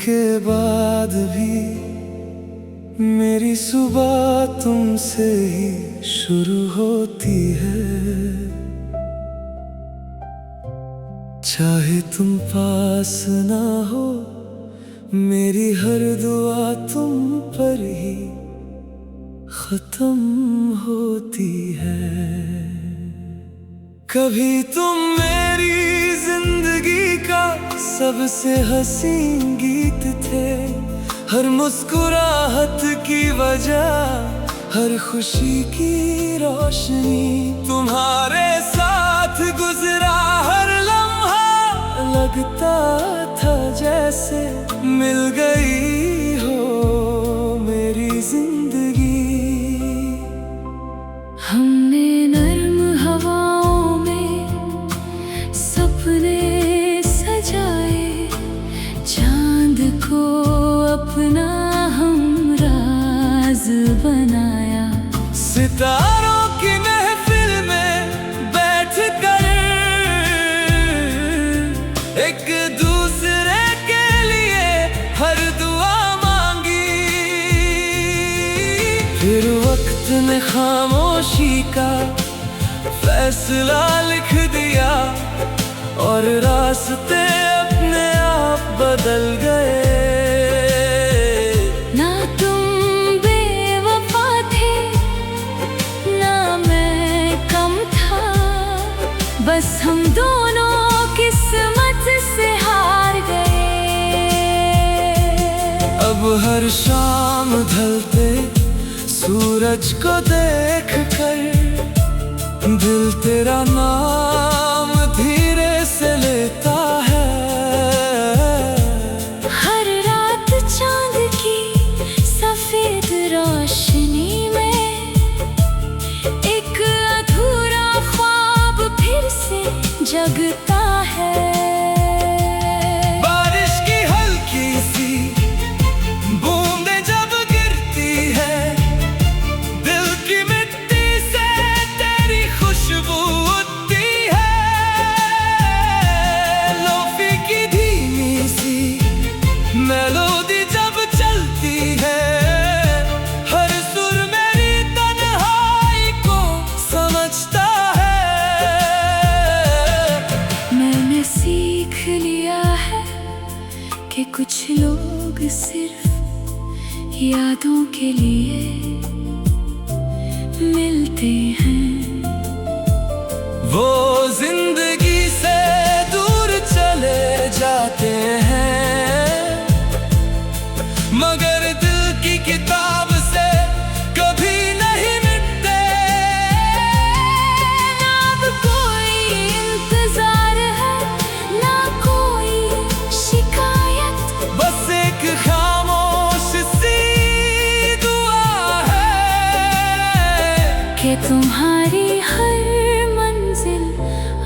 के बाद भी मेरी सुबह तुमसे ही शुरू होती है। चाहे तुम पास ना हो, मेरी हर दुआ तुम पर ही खत्म होती है। कभी तुम मेरी जिंदगी का सबसे हसीन गीत थे, हर मुस्कुराहट की वजह, हर खुशी की रोशनी। तुम्हारे साथ गुजरा हर लम्हा लगता था जैसे मिल गई हो मेरी जिंदगी। हमने नर्म हवाओं में सपने सजाए, चांद को अपना हमराज बनाया। सितारों की महफिल में बैठ कर एक दूसरे के लिए हर दुआ मांगी। फिर वक्त ने खामोशी का फैसला लिख दिया और रास्ते अपने आप बदल गए। ना तुम बेवफा थे, ना मैं कम था, बस हम दोनों किस्मत से हार गए। अब हर शाम ढलते सूरज को देख कर दिल तेरा नाम धीरे से लेता है। हर रात चांद की सफेद रोशनी में एक अधूरा ख्वाब फिर से जगता है। बारिश की हल्की सी बूंदें जब गिरती है, दिल की मिट्टी से तेरी खुशबू उठती है। लोफी की धीमी सी मेलोडी जब चलती है, हर सुर मेरी तन्हाई को समझता है। मैंने सीख लिया है कि कुछ लोग सिर्फ यादों के लिए मिलते हैं। वो जिंदगी से दूर चले जाते हैं, मगर दिल की किताब से कभी नहीं मिटते। ना अब कोई इंतजार है, ना कोई शिकायत, बस एक खामोश सी दुआ है कि तुम्हारी हर मंजिल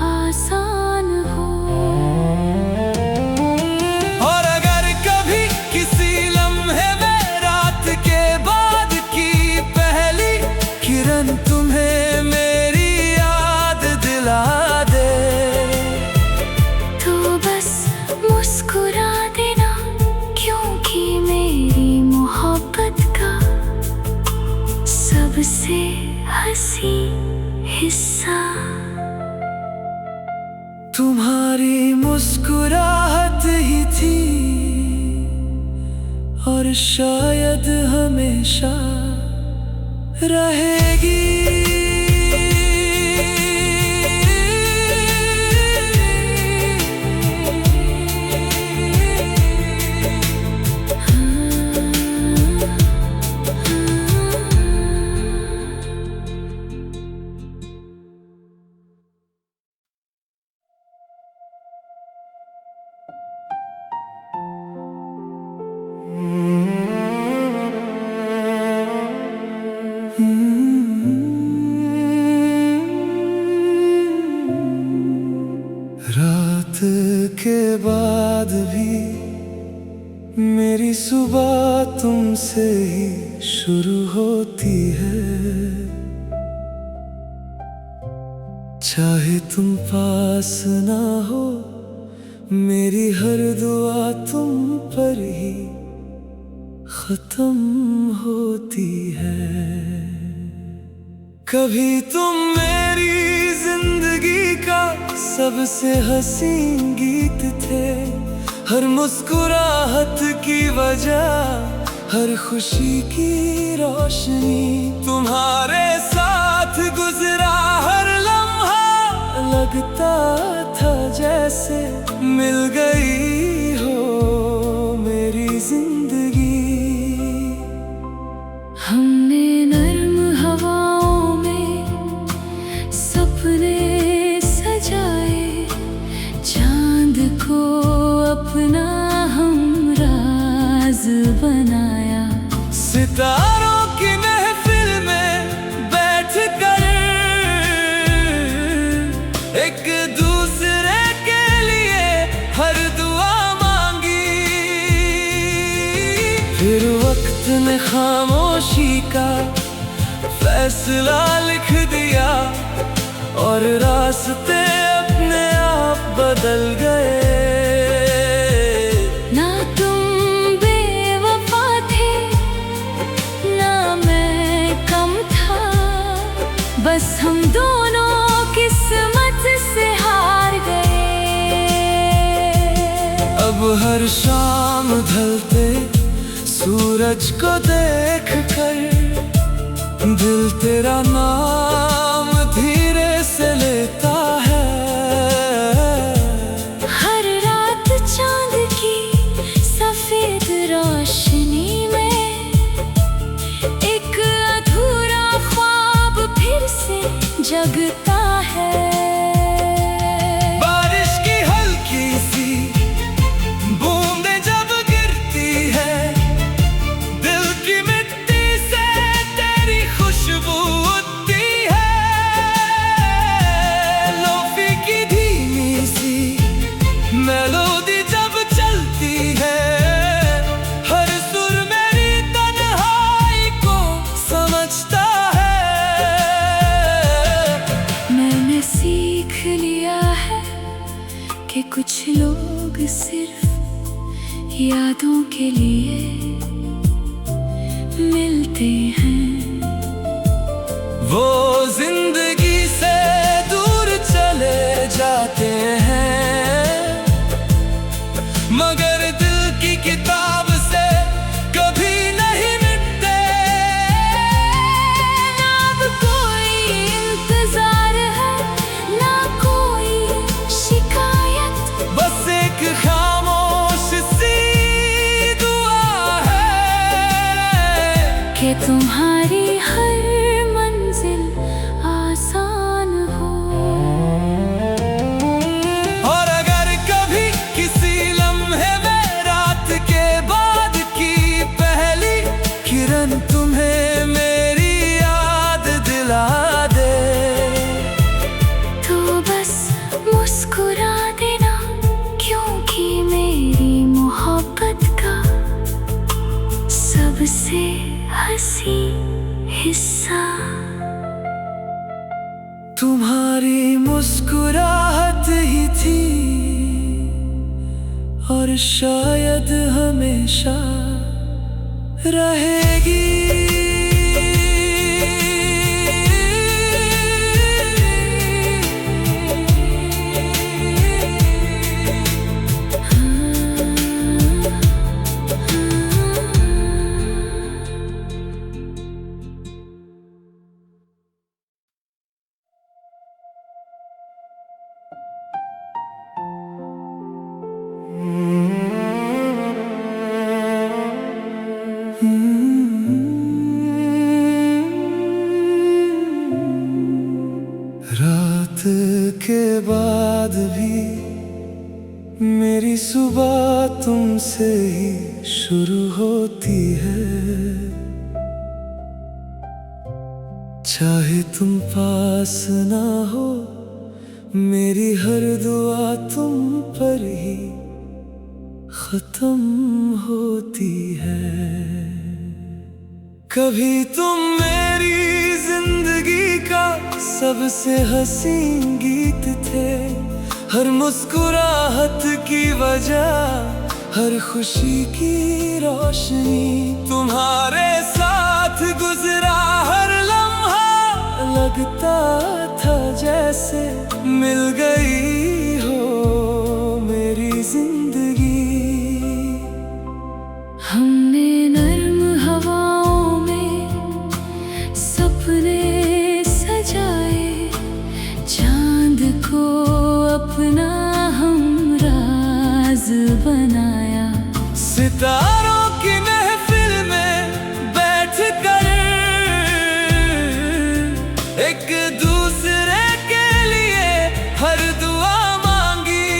आसान हो। और अगर कभी किसी लम्हे में रात के बाद की पहली किरण तुम्हें मेरी याद दिला दे, तो बस मुस्कुरा देना, क्योंकि मेरी मोहब्बत का सबसे हंसी हिस्सा तुम्हारी मुस्कुराहट ही थी और शायद हमेशा रहेगी। रात के बाद भी मेरी सुबह तुमसे ही शुरू होती है। चाहे तुम पास ना हो, मेरी हर दुआ तुम पर ही खत्म होती है। कभी तुम मेरी जिंदगी का सबसे हसीन गीत थे। हर मुस्कुराहट की वजह, हर खुशी की रोशनी, तुम्हारे साथ गुजरा हर लम्हा लगता था जैसे मिल गई हो मेरी जिंदगी। हमने नर्म हवाओं में सपने सजाए, चांद को अपना हमराज बनाया। सितारों की महफिल में बैठ कर एक दूसरे के लिए हर दुआ मांगी। फिर वक्त ने खामोशी का फैसला लिख दिया और रास्ते अपने आप बदल गए। ना तुम बेवफा थे, ना मैं कम था, बस हम दोनों किस्मत से हार गए। अब हर शाम ढलते सूरज को देख कर दिल तेरा नाम धीरे से लेता है। हर रात चांद की सफेद रोशनी में एक अधूरा ख्वाब फिर से जगता है। बारिश की हल्की सी बूंदें जब गिरती है, दिल की मिट्टी से तेरी खुशबू उठती है। लोफी की धीमी सी मेलोडी जब चलती है, हर सुर मेरी तन्हाई को समझता है। मैंने सीख लिया है कि कुछ लोग सिर्फ यादों के लिए मिलते हैं। वो जिंदगी से दूर चले जाते हैं, मगर दिल की किताब से कभी नहीं मिटते। ना अब कोई इंतजार है, ना कोई शिकायत, बस एक खामोश सी दुआ है कि तुम्हारी हर मंजिल आसान हो। और अगर कभी किसी लम्हे में रात के बाद की पहली किरण तुम्हें मेरी याद दिला दे, तो बस मुस्कुरा देना, क्योंकि मेरी मोहब्बत का सबसे हंसी हिस्सा तुम्हारी मुस्कुराहट ही थी और शायद हमेशा रहेगी। रात के बाद भी मेरी सुबह तुमसे ही शुरू होती है। चाहे तुम पास ना हो, मेरी हर दुआ तुम पर ही खत्म होती है। कभी तुम मेरी जिंदगी का सबसे हसीन गीत थे। हर मुस्कुराहट की हर खुशी की रोशनी। तुम्हारे साथ गुजरा हर लम्हा लगता था जैसे मिल गई हो मेरी जिंदगी। हमने नर्म हवाओं में सपने सजाए, चांद को अपना हमराज बनाया। सितारों की महफिल में बैठ कर एक दूसरे के लिए हर दुआ मांगी।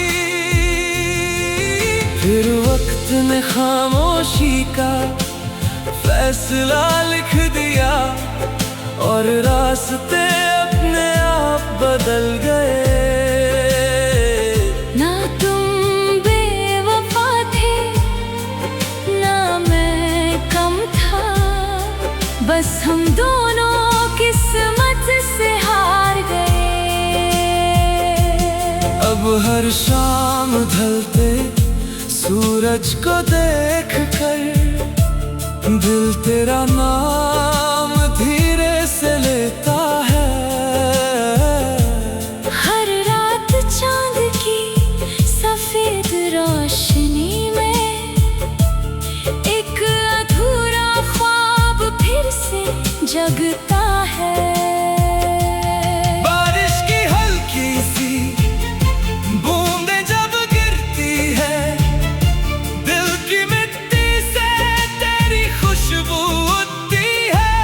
फिर वक्त ने खामोशी का फैसला लिख दिया और रास्ते अपने आप बदल गए। ना तुम बेवफा थे, ना मैं कम था, बस हम दोनों किस्मत से हार गए। अब हर शाम ढलते सूरज को देख कर दिल तेरा नाम धीरे से लेता है। हर रात चांद की सफेद रोशनी में एक अधूरा ख्वाब फिर से जगता है। बारिश की हल्की सी बूंदें जब गिरती है, दिल की मिट्टी से तेरी खुशबू उठती है।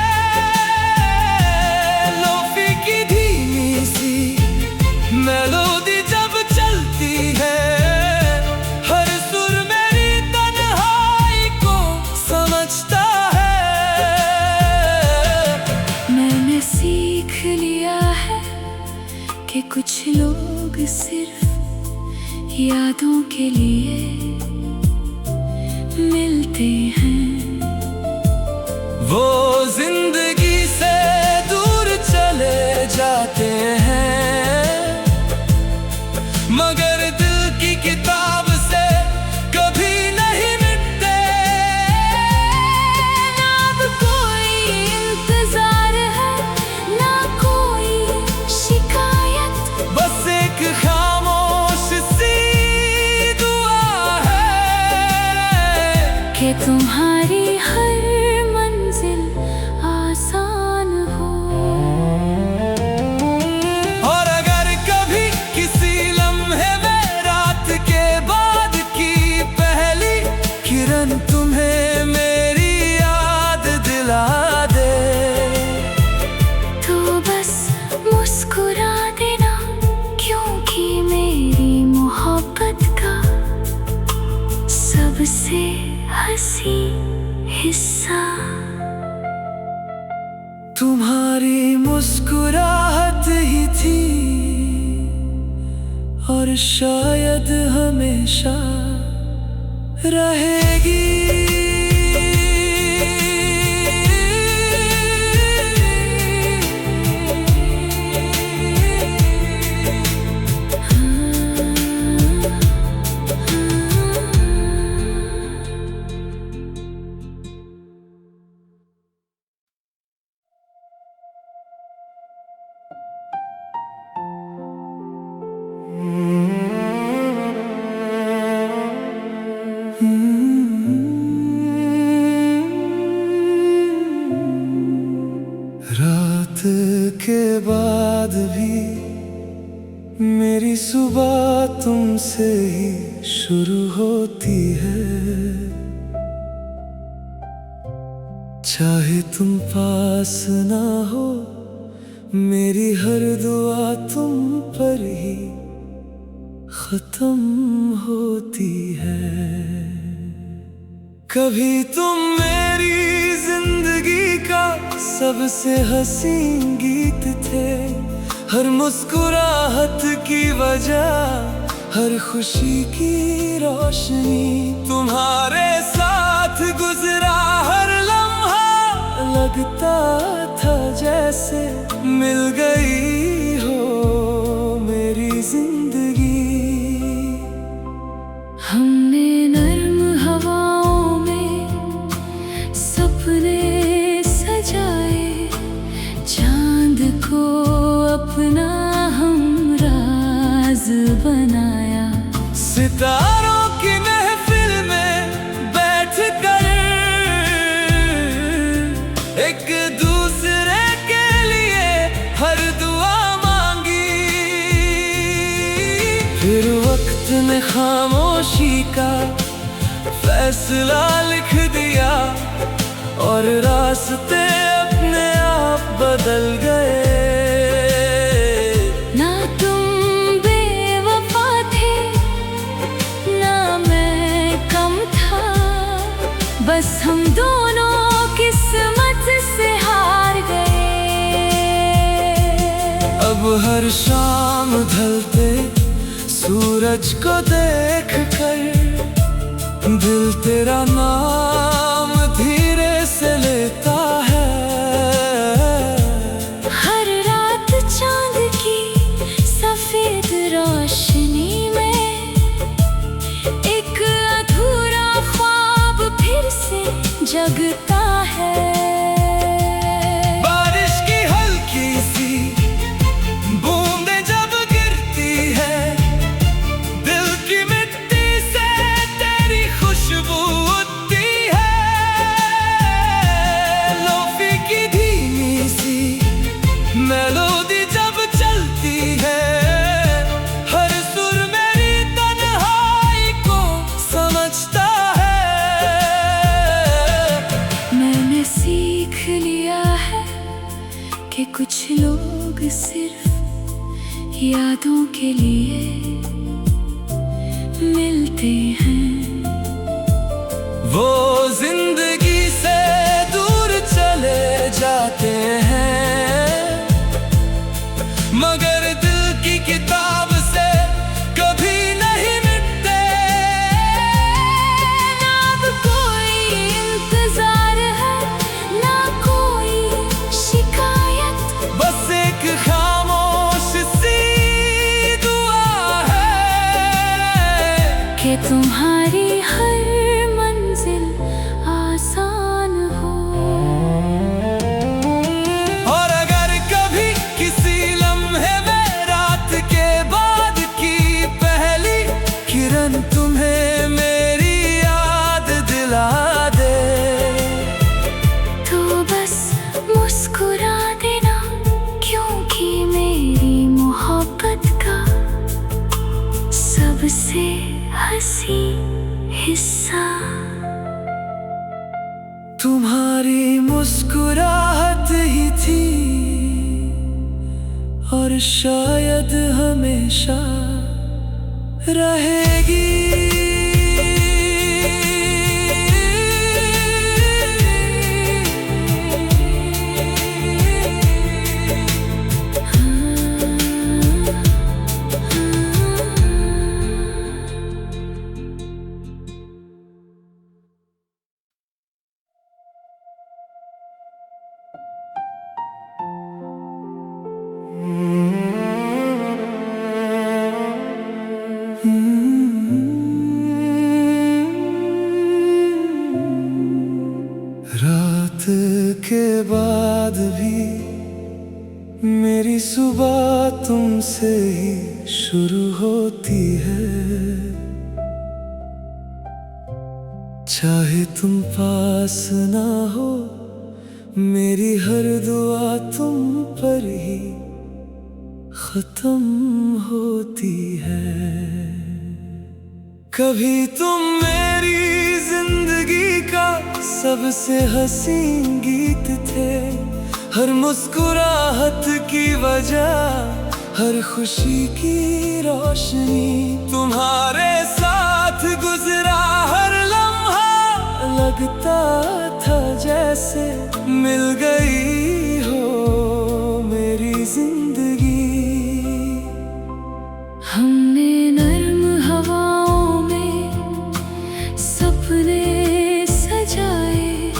लोफी की धीमी सी मेलोडी जब चलती है, हर सुर मेरी तन्हाई को समझता है। मैंने सीख लिया है कि कुछ लोग सिर्फ यादों के लिए मिलते हैं। वो जिंदगी से दूर चले जाते हैं, मगर दिल की किताब से कभी नहीं मिटते। ना अब कोई इंतजार है, ना कोई शिकायत, बस एक खामोश सी दुआ है कि तुम्हारी हर मंजिल आसान हो। और अगर कभी किसी लम्हे में रात के बाद की पहली किरण तुम्हें मेरी याद दिला दे, तो बस मुस्कुरा देना, क्योंकि मेरी मोहब्बत का सबसे हंसी हिस्सा तुम्हारी मुस्कुराहट ही थी और शायद हमेशा रहेगी। रात के बाद भी मेरी सुबह तुमसे ही शुरू होती है। चाहे तुम पास ना हो, मेरी हर दुआ तुम पर ही खत्म होती है। कभी तुम मेरी जिंदगी का सबसे हसीन गीत थे, हर मुस्कुराहट की वजह, हर खुशी की रोशनी। तुम्हारे साथ गुजरा हर लम्हा लगता था जैसे मिल गई हो मेरी जिंदगी। हमने नर्म सितारों की महफिल में बैठ कर एक दूसरे के लिए हर दुआ मांगी। फिर वक्त ने खामोशी का फैसला लिख दिया और रास्ते अपने आप बदल गए। ना तुम बेवफा थे, ना मैं कम था, बस हम दोनों किस्मत से हार गए। अब हर शाम ढलते सूरज को देख कर दिल तेरा नाम धीरे से लेता है। हर रात चांद की सफेद रोशनी में एक अधूरा ख्वाब फिर से जगता है। बारिश की हल्की सी बूंदें जब गिरती है, दिल की मिट्टी से तेरी खुशबू उठती है। लोफी की धीमी सी मेलोडी जब चलती है, हर सुर मेरी तन्हाई को समझता है। मैंने सीख लिया है कि कुछ लोग सिर्फ यादों के लिए मिलते हैं। वो जिंदगी से दूर चले जाते हैं, मगर दिल की किताब से कभी नहीं मिटते। ना अब कोई इंतजार है, ना कोई शिकायत, बस एक खामोश सी दुआ है कि तुम्हारी हर मंजिल आसान हो। और अगर कभी किसी लम्हे में रात के बाद की पहली किरण तुम्हें मेरी याद दिला दे, तो बस मुस्कुरा देना, क्योंकि मेरी मोहब्बत का सबसे हंसी हिस्सा तुम्हारी मुस्कुराहट ही थी और शायद हमेशा रहेगी। रात के बाद भी मेरी सुबह तुमसे ही शुरू होती है। चाहे तुम पास ना हो, मेरी हर दुआ तुम पर ही खत्म होती है। कभी तुम मेरी जिंदगी का सबसे हसीन गीत थे, हर मुस्कुराहट की वजह, हर खुशी की रोशनी। तुम्हारे साथ गुजरा हर लम्हा लगता था जैसे मिल गई हो मेरी जिंदगी। हमने नर्म हवाओं में सपने सजाए,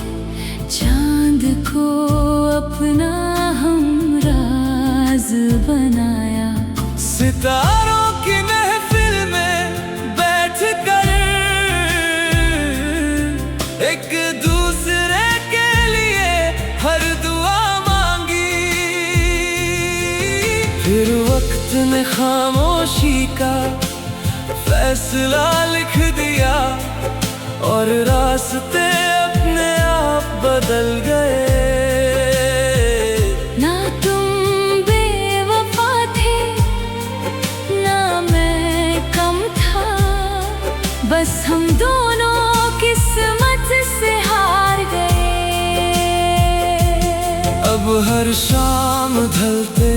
चांद को अपना हमराज बनाया। सितारों की महफिल में बैठ कर एक दूसरे के लिए हर दुआ मांगी। फिर वक्त ने खामोशी का फैसला लिख दिया और रास्ते अपने आप बदल गए। ना तुम बेवफा थे, ना मैं कम था, बस हम दोनों किस्मत से हार गए। अब हर शाम ढलते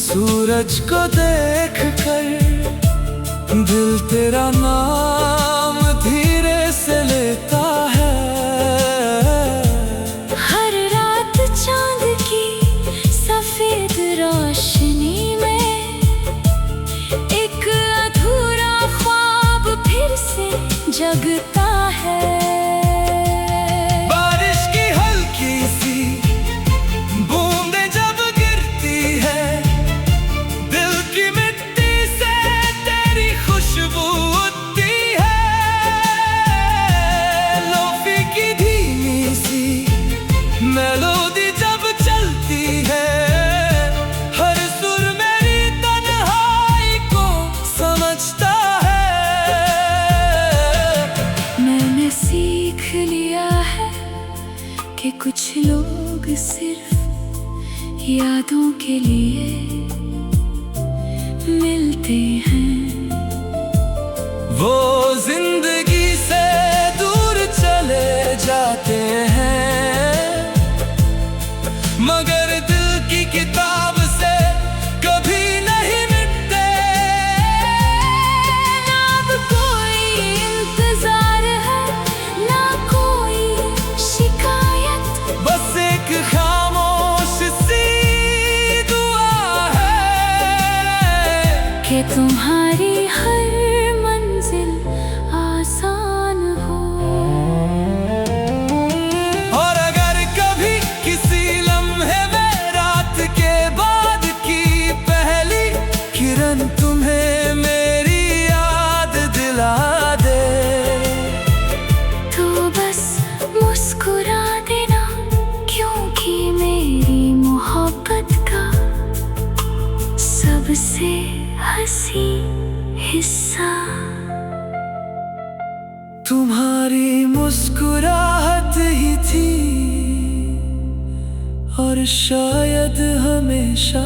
सूरज को देख कर दिल तेरा नाम धीरे से लेता है। हर रात चांद की सफेद रोशनी में एक अधूरा ख्वाब फिर से जगता है। बारिश की हल्की सी बूंदें जब गिरती है, दिल की मिट्टी से तेरी खुशबू उठती है। लोफी की धीमी सी मेलोडी जब चलती है, हर सुर मेरी तन्हाई को समझता है। मैंने सीख लिया है कि कुछ लोग सिर्फ यादों के लिए मिलते हैं। वो जिंदगी से दूर चले जाते हैं, मगर दिल की किताब से कभी नहीं मिटते। ना अब कोई इंतजार है, ना कोई शिकायत, बस एक खामोश सी दुआ है कि तुम्हारी हर मंजिल आसान हो। और अगर कभी किसी लम्हे में रात के बाद की पहली किरण तुम्हें मेरी याद दिला दे, तो बस मुस्कुरा देना, क्योंकि मेरी मोहब्बत का सबसे हंसी हिस्सा तुम्हारी मुस्कुराहट ही थी और शायद हमेशा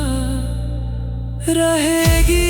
रहेगी।